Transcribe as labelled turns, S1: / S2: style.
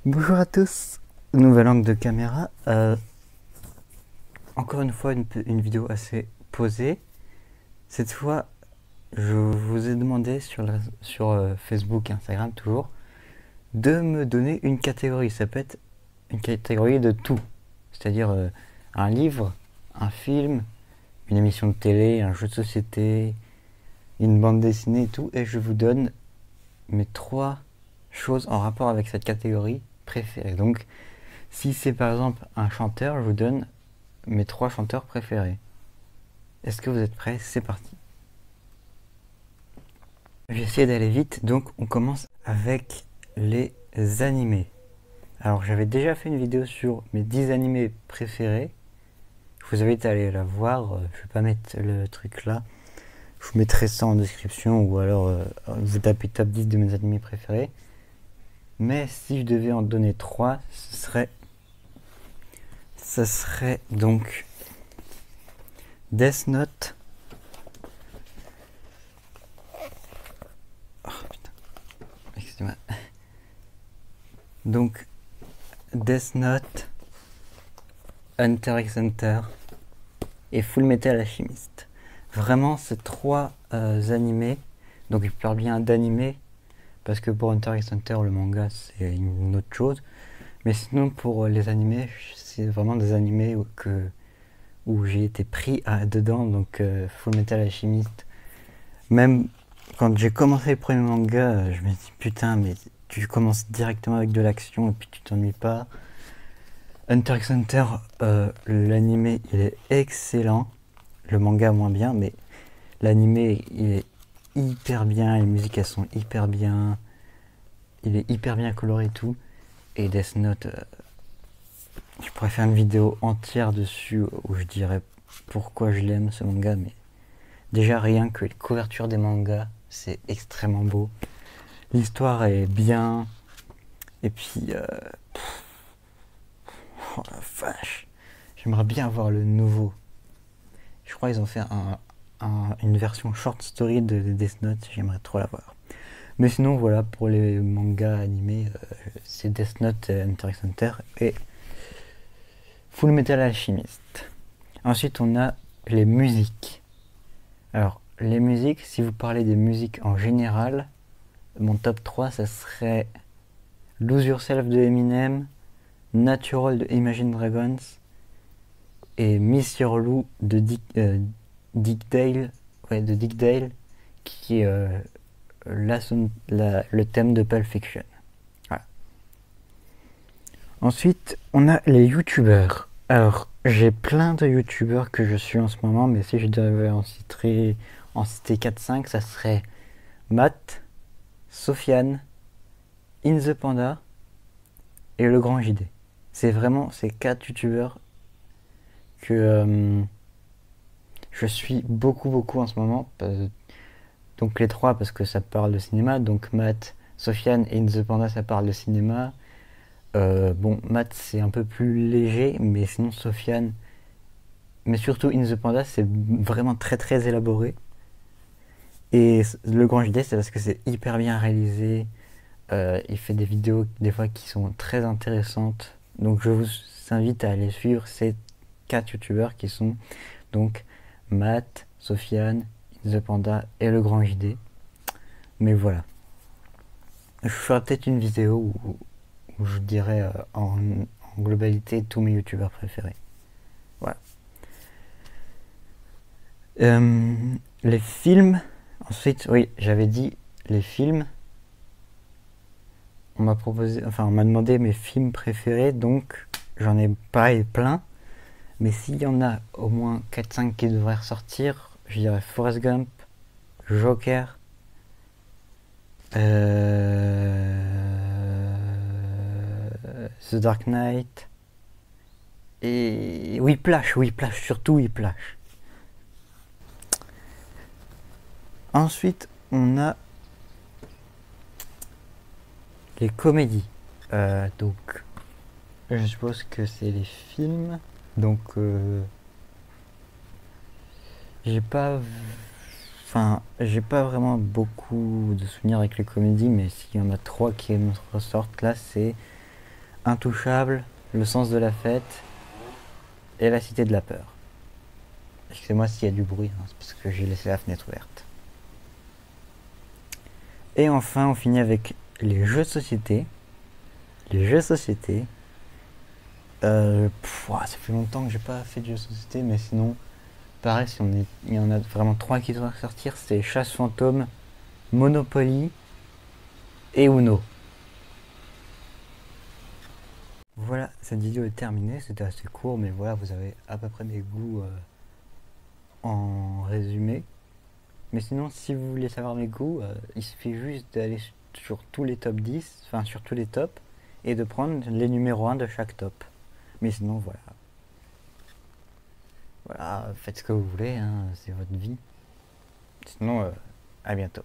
S1: Bonjour à tous, nouvel angle de caméra. Encore une fois, une vidéo assez posée. Cette fois, je vous ai demandé sur Facebook et Instagram toujours de me donner une catégorie. Ça peut être une catégorie de tout, c'est-à-dire un livre, un film, une émission de télé, un jeu de société, une bande dessinée et tout. Et je vous donne mes 3 choses en rapport avec cette catégorie préférée. Donc, si c'est par exemple un chanteur, je vous donne mes 3 chanteurs préférés. Est-ce que vous êtes prêts? C'est parti. Je vais essayer d'aller vite, donc on commence avec les animés. Alors j'avais déjà fait une vidéo sur mes 10 animés préférés. Je vous invite à aller la voir, je vais pas mettre le truc là. Je vous mettrai ça en description ou alors vous tapez top 10 de mes animés préférés. Mais si je devais en donner 3, ce serait donc Death Note. Oh putain, excusez-moi. Donc Death Note, Hunter x Hunter et Full Metal Alchemist. Vraiment ces 3 animés. Donc je parle bien d'animés parce que pour Hunter x Hunter le manga c'est une autre chose. Mais sinon pour les animés, c'est vraiment des animés où j'ai été pris dedans. Donc Full Metal Alchemist. Même quand j'ai commencé le premier manga, je me dis putain mais tu commences directement avec de l'action et puis tu t'ennuies pas. Hunter x Hunter, l'anime il est excellent, le manga moins bien, mais l'anime il est hyper bien, les musiques elles sont hyper bien, il est hyper bien coloré et tout. Et Death Note, je pourrais faire une vidéo entière dessus où je dirais pourquoi je l'aime ce manga, mais déjà rien que les couvertures des mangas, c'est extrêmement beau. L'histoire est bien, et puis oh la vache, j'aimerais bien avoir le nouveau. Je crois qu'ils ont fait une version short story de Death Note, j'aimerais trop la voir. Mais sinon voilà, pour les mangas animés, c'est Death Note, Hunter x Hunter et Full Metal Alchemist. Ensuite on a les musiques. Alors les musiques, si vous parlez des musiques en général, mon top 3 ça serait Lose Yourself de Eminem, Natural de Imagine Dragons et Miss Your Lou de Dick Dale, qui est le thème de Pulp Fiction. Voilà. Ensuite, on a les youtubeurs. Alors, j'ai plein de youtubeurs que je suis en ce moment, mais si je devais en citer 4-5, ça serait Matt, Sofiane, In The Panda et Le Grand JD. C'est vraiment ces 4 youtubeurs que je suis beaucoup en ce moment. Donc les 3 parce que ça parle de cinéma. Donc Matt, Sofiane et In The Panda ça parle de cinéma. Bon, Matt c'est un peu plus léger, mais sinon Sofiane, mais surtout In The Panda c'est vraiment très élaboré. Et Le Grand JD c'est parce que c'est hyper bien réalisé. Il fait des vidéos des fois qui sont très intéressantes. Donc je vous invite à aller suivre ces 4 youtubeurs qui sont donc Matt, Sofiane, The Panda et Le Grand JD. Mais voilà. Je ferai peut-être une vidéo où je dirai en globalité tous mes youtubeurs préférés. Voilà. Les films. Ensuite, oui, j'avais dit les films. On m'a demandé mes films préférés, donc j'en ai pareil plein. Mais s'il y en a au moins 4-5 qui devraient ressortir, je dirais Forrest Gump, Joker, The Dark Knight et Whiplash, surtout Whiplash. Ensuite, on a les comédies. Donc, je suppose que c'est les films. Donc, j'ai pas vraiment beaucoup de souvenirs avec les comédies, mais s'il y en a 3 qui me ressortent là, c'est Intouchable, Le sens de la fête et La cité de la peur. Excusez-moi s'il y a du bruit, hein, c'est parce que j'ai laissé la fenêtre ouverte. Et enfin, on finit avec les jeux de société. Les jeux de société. Ça fait longtemps que j'ai pas fait de jeux de société, mais sinon, pareil, il y en a vraiment trois qui doivent sortir, c'est Chasse fantôme, Monopoly et Uno. Voilà, cette vidéo est terminée, c'était assez court, mais voilà, vous avez à peu près mes goûts en résumé. Mais sinon, si vous voulez savoir mes goûts, il suffit juste d'aller sur tous les top 10, enfin sur tous les tops, et de prendre les numéros 1 de chaque top. Mais sinon, voilà. Voilà, faites ce que vous voulez, hein, c'est votre vie. Sinon, à bientôt.